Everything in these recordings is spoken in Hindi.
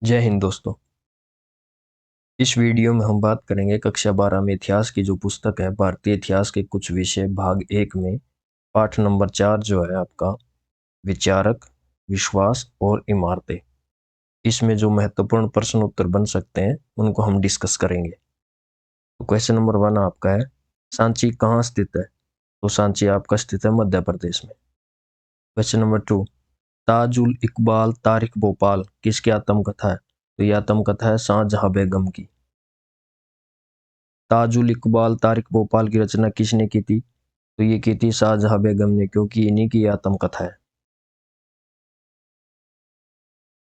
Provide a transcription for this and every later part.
जय हिंद दोस्तों। इस वीडियो में हम बात करेंगे कक्षा 12 में इतिहास की जो पुस्तक है भारतीय इतिहास के कुछ विषय भाग 1 में पाठ नंबर 4 जो है आपका विचारक, विश्वास और इमारतें। इसमें जो महत्वपूर्ण प्रश्न उत्तर बन सकते हैं उनको हम डिस्कस करेंगे। तो क्वेश्चन नंबर 1 आपका है, सांची कहाँ स्थित है? तो सांची आपका स्थित है मध्य प्रदेश में। क्वेश्चन नंबर 2, ताजुल इकबाल तारिक भोपाल किसकी आत्मकथा है? तो यह आत्मकथा है शाहजहां बेगम की। ताजुल इकबाल तारिक भोपाल की रचना किसने की थी? तो ये की थी शाहजहां बेगम ने, क्योंकि इन्हीं की आत्मकथा है।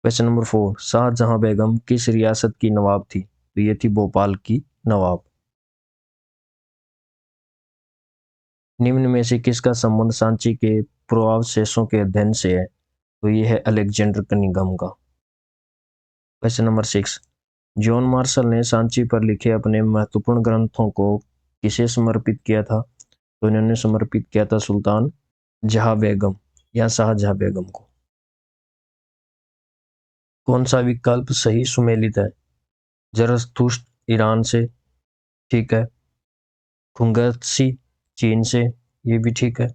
क्वेश्चन नंबर 4, शाहजहां बेगम किस रियासत की नवाब थी? तो ये थी भोपाल की नवाब। निम्न में से किसका संबंध सांची के पुरावशेषों के अध्ययन से है? तो ये है अलेक्जेंडर कनिंघम का। क्वेश्चन नंबर 6, जॉन मार्शल ने सांची पर लिखे अपने महत्वपूर्ण ग्रंथों को किसे समर्पित किया था? तो इन्होंने समर्पित किया था सुल्तान जहां बेगम या शाहजहां बेगम को। कौन सा विकल्प सही सुमेलित है? जरथुस्त्र ईरान से, ठीक है। खुंगत्सी चीन से, ये भी ठीक है।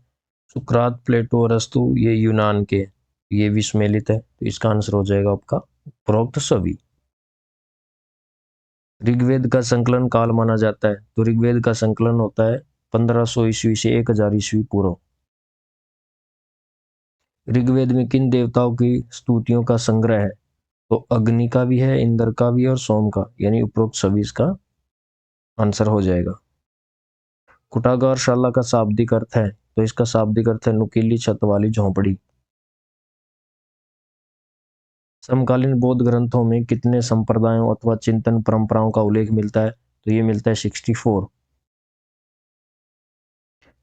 सुकरात प्लेटो अरस्तु ये यूनान के, ये भी सुमेलित है। तो इसका आंसर हो जाएगा आपका उपरोक्त सभी। ऋग्वेद का संकलन काल माना जाता है? तो ऋग्वेद का संकलन होता है 1500 ईस्वी से 1000 ईस्वी पूर्व। ऋग्वेद में किन देवताओं की स्तुतियों का संग्रह है? तो अग्नि का भी है, इंद्र का भी है और सोम का, यानी उपरोक्त सभी इसका आंसर हो जाएगा। कुटागारशाला का शाब्दिक अर्थ है? तो इसका शाब्दिक अर्थ है नुकीली छत वाली झोंपड़ी। समकालीन बौद्ध ग्रंथों में कितने संप्रदायों अथवा चिंतन परंपराओं का उल्लेख मिलता है? तो ये मिलता है 64।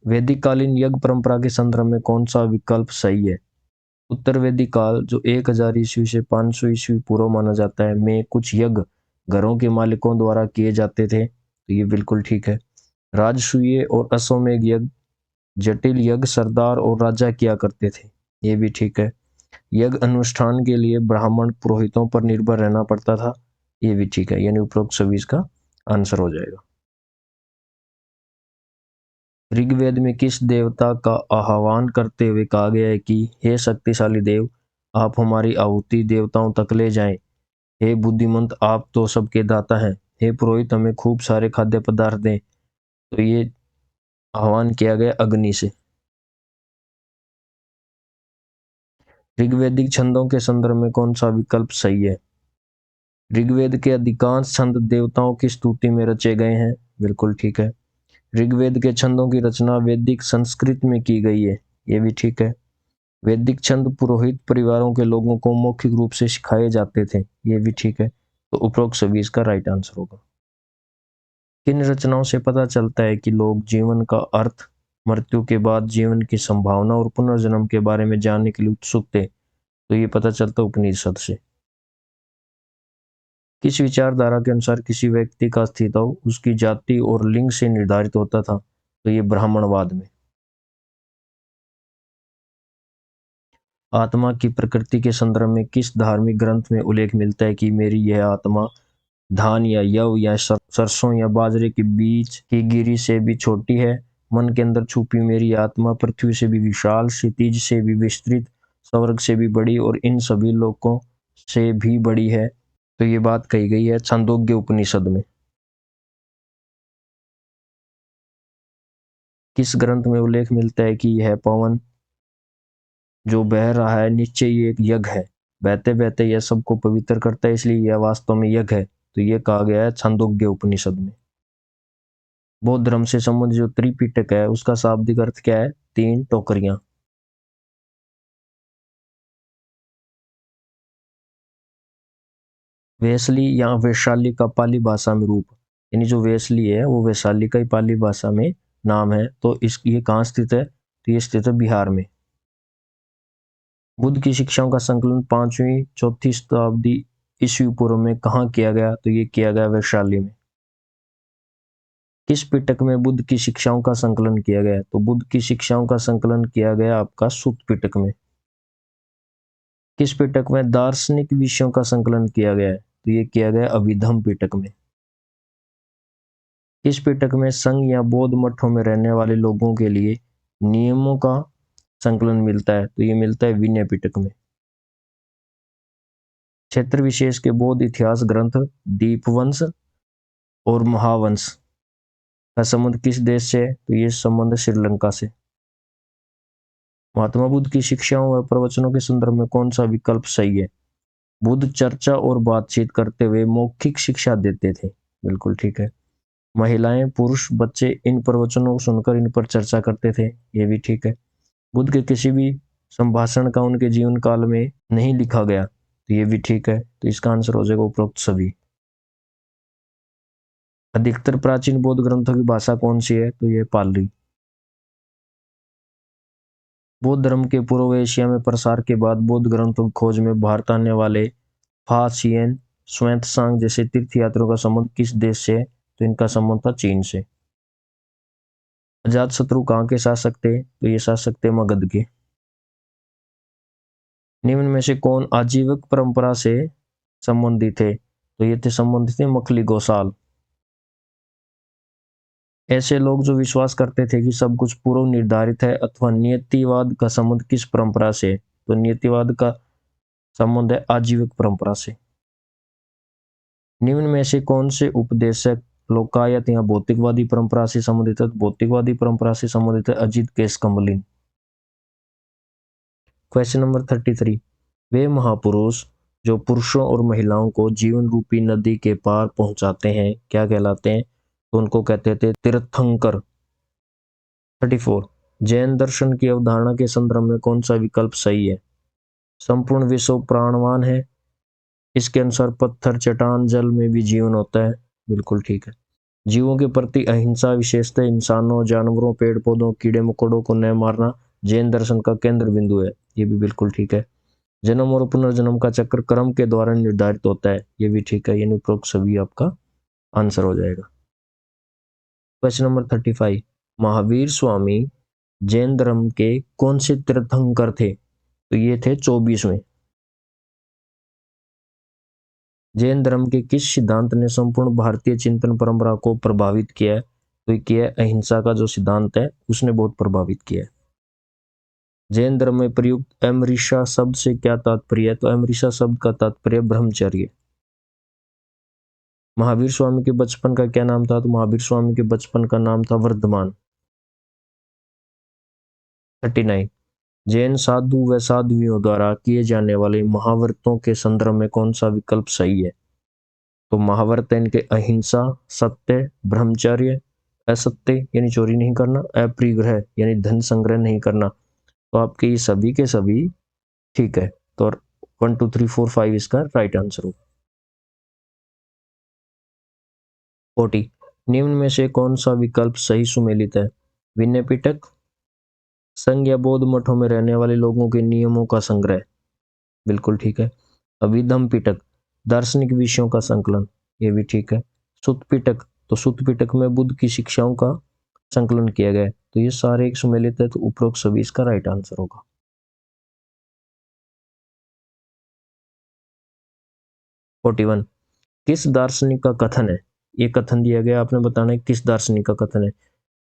वैदिक कालीन यज्ञ परंपरा के संदर्भ में कौन सा विकल्प सही है? उत्तर वैदिक काल जो 1000 ईस्वी से 500 ईस्वी पूर्व माना जाता है में कुछ यज्ञ घरों के मालिकों द्वारा किए जाते थे। तो ये बिल्कुल ठीक है। राजसूय और अश्वमेध यज्ञ, जटिल यज्ञ सरदार और राजा किया करते थे, ये भी ठीक है। यज्ञ अनुष्ठान के लिए ब्राह्मण पुरोहितों पर निर्भर रहना पड़ता था, ये भी ठीक है, यानी उपरोक्त सभी इसका आंसर हो जाएगा। ऋग्वेद में किस देवता का आह्वान करते हुए कहा गया है कि हे शक्तिशाली देव, आप हमारी आहुति देवताओं तक ले जाएं। हे बुद्धिमंत, आप तो सबके दाता हैं। हे पुरोहित, हमें खूब सारे खाद्य पदार्थ दें। तो ये आह्वान किया गया अग्नि से। ऋग्वैदिक छंदों के संदर्भ में कौन सा विकल्प सही है? ऋग्वेद के अधिकांश छंद देवताओं की स्तुति में रचे गए हैं, बिल्कुल ठीक है। ऋग्वेद के छंदों की रचना वैदिक संस्कृत में की गई है, ये भी ठीक है। वैदिक छंद पुरोहित परिवारों के लोगों को मौखिक रूप से सिखाए जाते थे, ये भी ठीक है। तो उपरोक्त सभी इसका राइट आंसर होगा। किन रचनाओं से पता चलता है कि लोग जीवन का अर्थ, मृत्यु के बाद जीवन की संभावना और पुनर्जन्म के बारे में जानने के लिए उत्सुक थे? तो ये पता चलता उपनिषद से। किस विचारधारा के अनुसार किसी व्यक्ति का अस्तित्व उसकी जाति और लिंग से निर्धारित होता था? तो ये ब्राह्मणवाद में। आत्मा की प्रकृति के संदर्भ में किस धार्मिक ग्रंथ में उल्लेख मिलता है कि मेरी यह आत्मा धान या यव या सरसों या बाजरे के बीच की गिरी से भी छोटी है? मन के अंदर छुपी मेरी आत्मा पृथ्वी से भी विशाल, क्षितिज से भी विस्तृत, स्वर्ग से भी बड़ी और इन सभी लोकों से भी बड़ी है। तो ये बात कही गई है छांदोग्य उपनिषद में। किस ग्रंथ में उल्लेख मिलता है कि यह पवन जो बह रहा है निश्चय ये एक यज्ञ है, बहते बहते यह सबको पवित्र करता है, इसलिए यह वास्तव में यज्ञ है? तो यह कहा गया है छांदोग्य उपनिषद में। बौद्ध धर्म से संबंधित जो त्रिपिटक है उसका शाब्दिक अर्थ क्या है? 3 टोकरियां। वैशाली या वैशाली का पाली भाषा में रूप, यानी जो वैशाली है वो वैशाली का ही पाली भाषा में नाम है। तो इस ये कहाँ स्थित है? तो ये स्थित है बिहार में। बुद्ध की शिक्षाओं का संकलन 5वीं 4वीं शताब्दी ईस्वी पूर्व में कहाँ किया गया? तो ये किया गया वैशाली में। किस पिटक में बुद्ध की शिक्षाओं का संकलन किया गया? तो बुद्ध की शिक्षाओं का संकलन किया गया आपका सुत्त पिटक में। किस पिटक में दार्शनिक विषयों का संकलन किया गया है? तो ये किया गया अभिधम पिटक में। किस पिटक में संघ या बौद्ध मठों में रहने वाले लोगों के लिए नियमों का संकलन मिलता है? तो ये मिलता है विनय पिटक में। क्षेत्र विशेष के बौद्ध इतिहास ग्रंथ दीपवंश और महावंश का संबंध किस देश से है? तो ये संबंध श्रीलंका से। महात्मा बुद्ध की शिक्षाओं व प्रवचनों के संदर्भ में कौन सा विकल्प सही है? बुद्ध चर्चा और बातचीत करते हुए मौखिक शिक्षा देते थे। बिल्कुल ठीक है। महिलाएं, पुरुष, बच्चे इन प्रवचनों को सुनकर इन पर चर्चा करते थे। ये भी ठीक है। बुद्ध के किसी भी संभाषण का उनके जीवन काल में नहीं लिखा गया। तो ये भी ठीक है। तो इसका आंसर हो जाएगा उपरोक्त सभी। अधिकतर प्राचीन बौद्ध ग्रंथों की भाषा कौन सी है? तो ये पाली। बौद्ध धर्म के पूर्व एशिया में प्रसार के बाद बौद्ध ग्रंथों की खोज में भारत आने वाले फा सियन, स्वांतसांग जैसे तीर्थयात्रियों का संबंध किस देश से है? तो इनका संबंध था चीन से। अजातशत्रु कहाँ के शासक थे? तो ये शासक थे मगध के। निम्न में से कौन आजीविक परंपरा से संबंधित थे? तो ये थे संबंधित थे मखली गोसाल। ऐसे लोग जो विश्वास करते थे कि सब कुछ पूर्व निर्धारित है अथवा नियतिवाद का संबंध किस परंपरा से? तो नियतिवाद का संबंध है आजीविक परंपरा से। निम्न में से कौन से उपदेशक लोकायत या भौतिकवादी परंपरा से संबंधित है? भौतिकवादी परंपरा से संबंधित है अजित केशकमलिन। Question number 33। वे महापुरुष जो पुरुषों और महिलाओं को जीवन रूपी नदी के पार पहुंचाते हैं क्या कहलाते हैं? तो उनको कहते थे तीर्थंकर। 34। जैन दर्शन की अवधारणा के संदर्भ में कौन सा विकल्प सही है? संपूर्ण विश्व प्राणवान है। इसके अनुसार पत्थर, चट्टान, जल में भी जीवन होता है। बिल्कुल ठीक है। जीवों के प्रति अहिंसा, विशेषतः इंसानों, जानवरों, पेड़ पौधों, कीड़े मकोड़ों को न मारना जैन दर्शन का केंद्र बिंदु है। ये भी बिल्कुल ठीक है। जन्म और पुनर्जन्म का चक्र कर्म के द्वारा निर्धारित होता है। ये भी ठीक है। यानी उपरोक्त सभी आपका आंसर हो जाएगा। Question number 35। महावीर स्वामी जैन धर्म के कौन से तीर्थंकर थे? तो ये थे 24वें। जैन धर्म के किस सिद्धांत ने संपूर्ण भारतीय चिंतन परंपरा को प्रभावित किया है? तो किया है अहिंसा का जो सिद्धांत है उसने बहुत प्रभावित किया है। जैन धर्म में प्रयुक्त अमृषा शब्द से क्या तात्पर्य है? तो अमृषा शब्द का तात्पर्य ब्रह्मचर्य। महावीर स्वामी के बचपन का क्या नाम था? तो महावीर स्वामी के बचपन का नाम था वर्धमान। 39। जैन साधु व साध्वियों द्वारा किए जाने वाले महाव्रतों के संदर्भ में कौन सा विकल्प सही है? तो महाव्रत इनके अहिंसा, सत्य, ब्रह्मचर्य, असत्य यानी चोरी नहीं करना, अपरिग्रह यानी धन संग्रह नहीं करना। तो आपके ये सभी के सभी ठीक है। तो 1 2 3 4 5 इसका राइट आंसर होगा। 40। निम्न में से कौन सा विकल्प सही सुमेलित है? विनय पिटक, संघ या बौद्ध मठों में रहने वाले लोगों के नियमों का संग्रह। बिल्कुल ठीक है। अभिधम पिटक, दार्शनिक विषयों का संकलन। ये भी ठीक है। सुत्त पिटक, तो सुत्त पिटक में बुद्ध की शिक्षाओं का संकलन किया गया है। तो ये सारे एक सुमेलित है। तो उपरोक्त सभी इसका राइट आंसर होगा। 41। किस दार्शनिक का कथन है? ये कथन दिया गया, आपने बताना है किस दार्शनिक का कथन है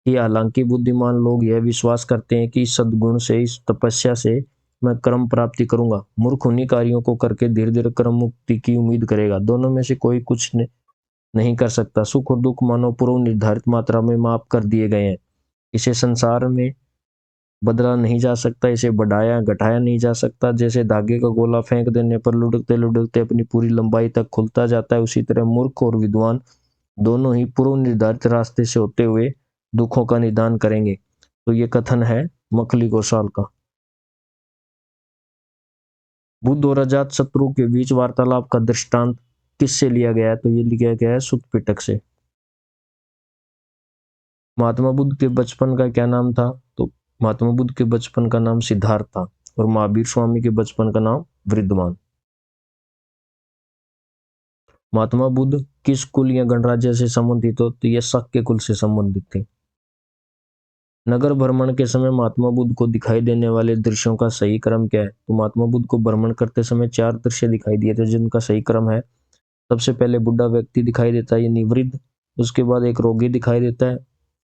कि हालांकि बुद्धिमान लोग यह विश्वास करते हैं कि सद्गुण से, इस तपस्या से मैं कर्म प्राप्ति करूंगा, मूर्ख उन्हीं कार्यों को करके धीरे धीरे कर्म मुक्ति की उम्मीद करेगा। दोनों में से कोई कुछ नहीं कर सकता। सुख और दुख मानव पूर्व निर्धारित मात्रा में माप कर दिए गए हैं। इसे संसार में बदला नहीं जा सकता, इसे बढ़ाया घटाया नहीं जा सकता। जैसे धागे का गोला फेंक देने पर लुढ़कते लुढ़कते अपनी पूरी लंबाई तक खुलता जाता है, उसी तरह मूर्ख और विद्वान दोनों ही पूर्व निर्धारित रास्ते से होते हुए दुखों का निदान करेंगे। तो ये कथन है मखली गोसाल का। बुद्ध और अजात शत्रु के बीच वार्तालाप का दृष्टांत किससे लिया गया है? तो ये लिया गया है सुत्त पिटक से। महात्मा बुद्ध के बचपन का क्या नाम था? तो महात्मा बुद्ध के बचपन का नाम सिद्धार्थ था और महावीर स्वामी के बचपन का नाम वृद्धमान। महात्मा बुद्ध किस कुल या गणराज्य से संबंधित हो? तो ये शक के कुल से संबंधित थे। नगर भ्रमण के समय महात्मा बुद्ध को दिखाई देने वाले दृश्यों का सही क्रम क्या है? तो महात्मा बुद्ध को भ्रमण करते समय 4 दृश्य दिखाई दिए थे, जिनका सही क्रम है। सबसे पहले बुढ़ा व्यक्ति दिखाई देता है, यानी वृद्ध। उसके बाद एक रोगी दिखाई देता है,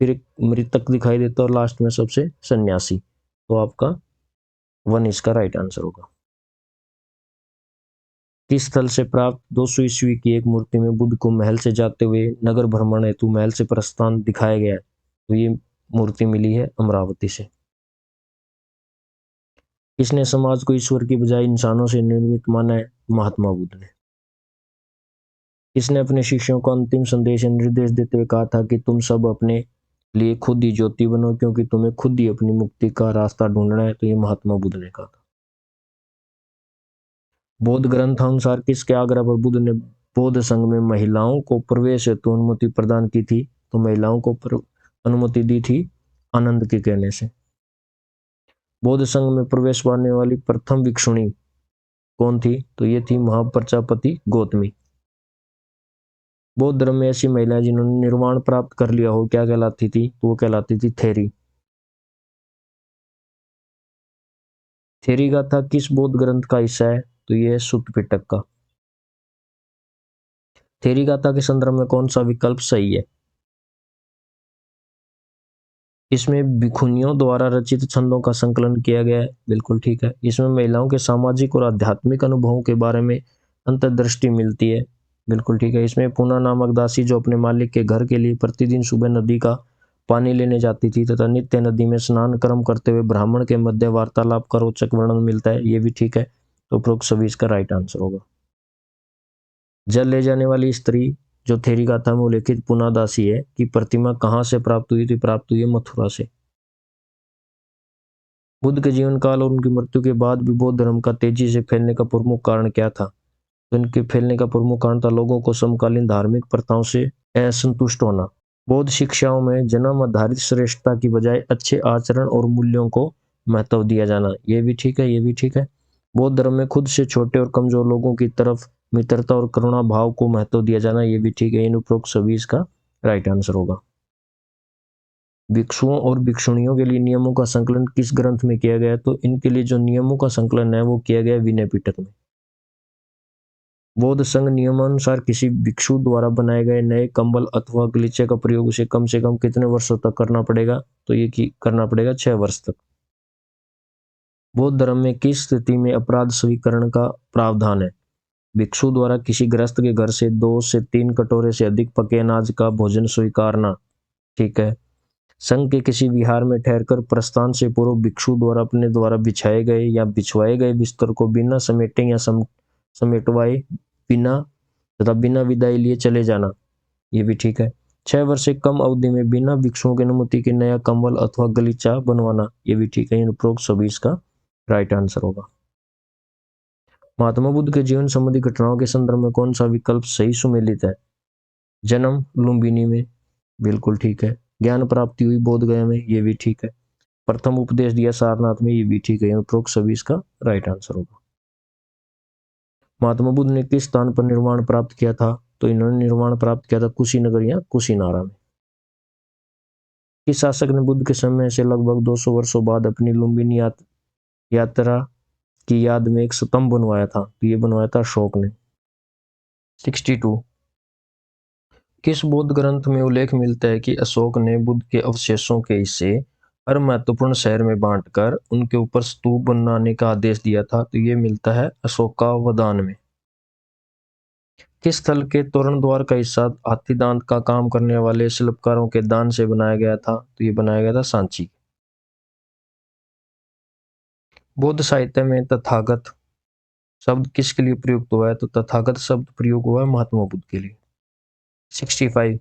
फिर एक मृतक दिखाई देता है और लास्ट में सबसे सन्यासी। तो आपका 1 इसका राइट आंसर होगा। किस स्थल से प्राप्त 200 ईस्वी की एक मूर्ति में बुद्ध को महल से जाते हुए नगर भ्रमण हेतु महल से प्रस्थान दिखाया गया है? तो ये मूर्ति मिली है अमरावती से। किसने समाज को ईश्वर की बजाय इंसानों से निर्मित माना है? महात्मा बुद्ध ने। किसने अपने शिष्यों को अंतिम संदेश या निर्देश देते हुए कहा था कि तुम सब अपने लिए खुद ही ज्योति बनो, क्योंकि तुम्हें खुद ही अपनी मुक्ति का रास्ता ढूंढना है? तो ये महात्मा बुद्ध ने कहा था। बौद्ध ग्रंथानुसार किसके आग्रह पर बुद्ध ने बौद्ध संघ में महिलाओं को प्रवेश हेतु अनुमति प्रदान की थी? तो महिलाओं को अनुमति दी थी आनंद के कहने से। बौद्ध संघ में प्रवेश पाने वाली प्रथम भिक्षुणी कौन थी? तो ये थी महाप्रजापति गौतमी। बौद्ध धर्म में ऐसी महिलाएं जिन्होंने निर्वाण प्राप्त कर लिया हो क्या कहलाती थी? तो वो कहलाती थी थेरी। थेरी गाथा किस बौद्ध ग्रंथ का हिस्सा है? तो ये है सुत्त पिटक का। थेरी गाथा के संदर्भ में कौन सा विकल्प सही है? इसमें भिखुनियों द्वारा रचित छंदों का संकलन किया गया है, बिल्कुल ठीक है। इसमें महिलाओं के सामाजिक और आध्यात्मिक अनुभवों के बारे में अंतर्दृष्टि मिलती है, बिल्कुल ठीक है। इसमें पूना नामक दासी जो अपने मालिक के घर के लिए प्रतिदिन सुबह नदी का पानी लेने जाती थी तथा नित्य नदी में स्नान कर्म करते हुए ब्राह्मण के मध्य वार्तालाप का रोचक वर्णन मिलता है, ये भी ठीक है। तो उपरोक्त सभी इसका राइट आंसर होगा। जल ले जाने वाली स्त्री जो थेरी गाथा में उल्लेखित पुना दासी है की प्रतिमा कहाँ से प्राप्त हुई थी? प्राप्त हुई है मथुरा से। बुद्ध के जीवन काल और उनकी मृत्यु के बाद भी बौद्ध धर्म का तेजी से फैलने का प्रमुख कारण क्या था? तो इनके फैलने का प्रमुख कारण था लोगों को समकालीन धार्मिक प्रथाओं से असंतुष्ट होना। बौद्ध शिक्षाओं में जन्म आधारित श्रेष्ठता की बजाय अच्छे आचरण और मूल्यों को महत्व दिया जाना, ये भी ठीक है, ये भी ठीक है। बौद्ध धर्म में खुद से छोटे और कमजोर लोगों की तरफ मित्रता और करुणा भाव को महत्व दिया जाना, ये भी ठीक है। इन उपरोक्त सभी इसका राइट आंसर होगा। भिक्षुओं और भिक्षुणियों के लिए नियमों का संकलन किस ग्रंथ में किया गया? तो इनके लिए जो नियमों का संकलन है वो किया गया विनय पिटक में। बौद्ध संघ नियमानुसार किसी भिक्षु द्वारा बनाए गए नए कंबल अथवा गलीचे का प्रयोग उसे कम से कम कितने वर्षों तक करना पड़ेगा? तो ये करना पड़ेगा 6 वर्ष तक। बौद्ध धर्म में किस स्थिति में अपराध स्वीकरण का प्रावधान है? भिक्षु द्वारा किसी गृहस्थ के घर से 2 से 3 कटोरे से अधिक पके अनाज का भोजन स्वीकारना, ठीक है। संघ के किसी विहार में ठहरकर प्रस्थान से पूर्व भिक्षु द्वारा अपने द्वारा बिछाए गए या बिछवाए गए बिस्तर को बिना समेटे या समेटवाए बिना तथा बिना विदाई लिए चले जाना, ये भी ठीक है। 6 वर्ष से कम अवधि में बिना भिक्षुओं की अनुमति के नया कंबल अथवा गलीचा बनवाना, ये भी ठीक है। इन उपरोक्त सभी इसका राइट आंसर होगा। महात्मा बुद्ध के जीवन संबंधी घटनाओं के संदर्भ में कौन सा विकल्प सही सुमेलित है? जन्म लुम्बिनी में, बिल्कुल ठीक है। ज्ञान प्राप्ति हुई बोध गया में, ये भी ठीक है। प्रथम उपदेश दिया सारनाथ में, ये भी ठीक है। उपरोक्त सभी इसका राइट आंसर होगा। महात्मा बुद्ध ने किस स्थान पर निर्वाण प्राप्त किया था? तो इन्होंने निर्वाण प्राप्त किया था कुशीनगर या कुशीनारा में। किस शासक ने बुद्ध के समय से लगभग 200 वर्षों बाद अपनी लुम्बिनी यात्रा की याद में एक स्तंभ बनवाया था? तो ये बनवाया था अशोक ने। 62 किस बौद्ध ग्रंथ में उल्लेख मिलता है कि अशोक ने बुद्ध के अवशेषों के हिस्से हर महत्वपूर्ण शहर में बांटकर उनके ऊपर स्तूप बनाने का आदेश दिया था? तो ये मिलता है अशोकावदान में। किस स्थल के तोरण द्वार का हिस्सा हाथी दांत का काम करने वाले शिल्पकारों के दान से बनाया गया था? तो ये बनाया गया था सांची। बौद्ध साहित्य में तथागत शब्द किसके लिए प्रयुक्त हुआ है? तो तथागत शब्द प्रयोग हुआ है महात्मा बुद्ध के लिए। 65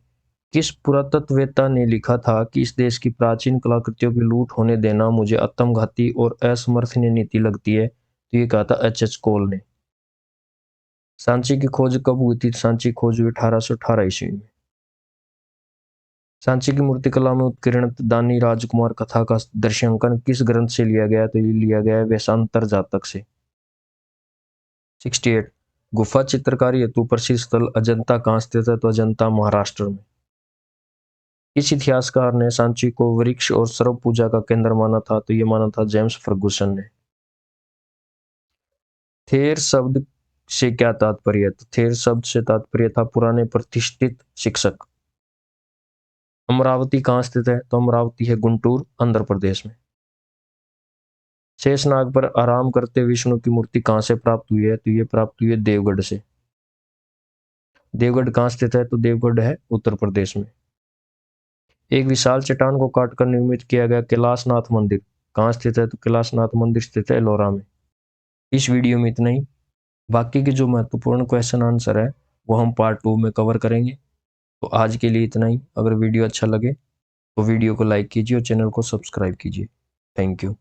किस पुरातत्ववेत्ता ने लिखा था कि इस देश की प्राचीन कलाकृतियों की लूट होने देना मुझे आत्मघाती और असमर्थनीय नीति लगती है? तो ये कहा था एच कोल ने। सांची की खोज कब हुई थी? सांची खोज हुई 1818 ईस्वी में। सांची की मूर्तिकला में उत्कीर्णत दानी राजकुमार कथा का दृश्यांकन किस ग्रंथ से लिया गया? तो ये लिया गया है वेशांतर जातक से। 68 गुफा चित्रकारी हेतु प्रसिद्ध स्थल अजंता कहाँ स्थित है? तो अजंता महाराष्ट्र में। किस इतिहासकार ने सांची को वृक्ष और सर्प पूजा का केंद्र माना था? तो ये माना था जेम्स फर्गुसन ने। थेर शब्द से क्या तात्पर्य है? तो थेर शब्द से तात्पर्य था पुराने प्रतिष्ठित शिक्षक। अमरावती कहाँ स्थित है? तो अमरावती है गुंटूर, आंध्र प्रदेश में। शेषनाग पर आराम करते विष्णु की मूर्ति कहाँ से प्राप्त हुई है? तो ये प्राप्त हुई है देवगढ़ से। देवगढ़ कहाँ स्थित है? तो देवगढ़ है उत्तर प्रदेश में। एक विशाल चट्टान को काटकर निर्मित किया गया कैलाशनाथ मंदिर कहाँ स्थित है? तो कैलाशनाथ मंदिर स्थित है एलोरा में। इस वीडियो में इतना ही। बाकी के जो महत्वपूर्ण क्वेश्चन आंसर है वो हम पार्ट 2 में कवर करेंगे। तो आज के लिए इतना ही। अगर वीडियो अच्छा लगे तो वीडियो को लाइक कीजिए और चैनल को सब्सक्राइब कीजिए। Thank you.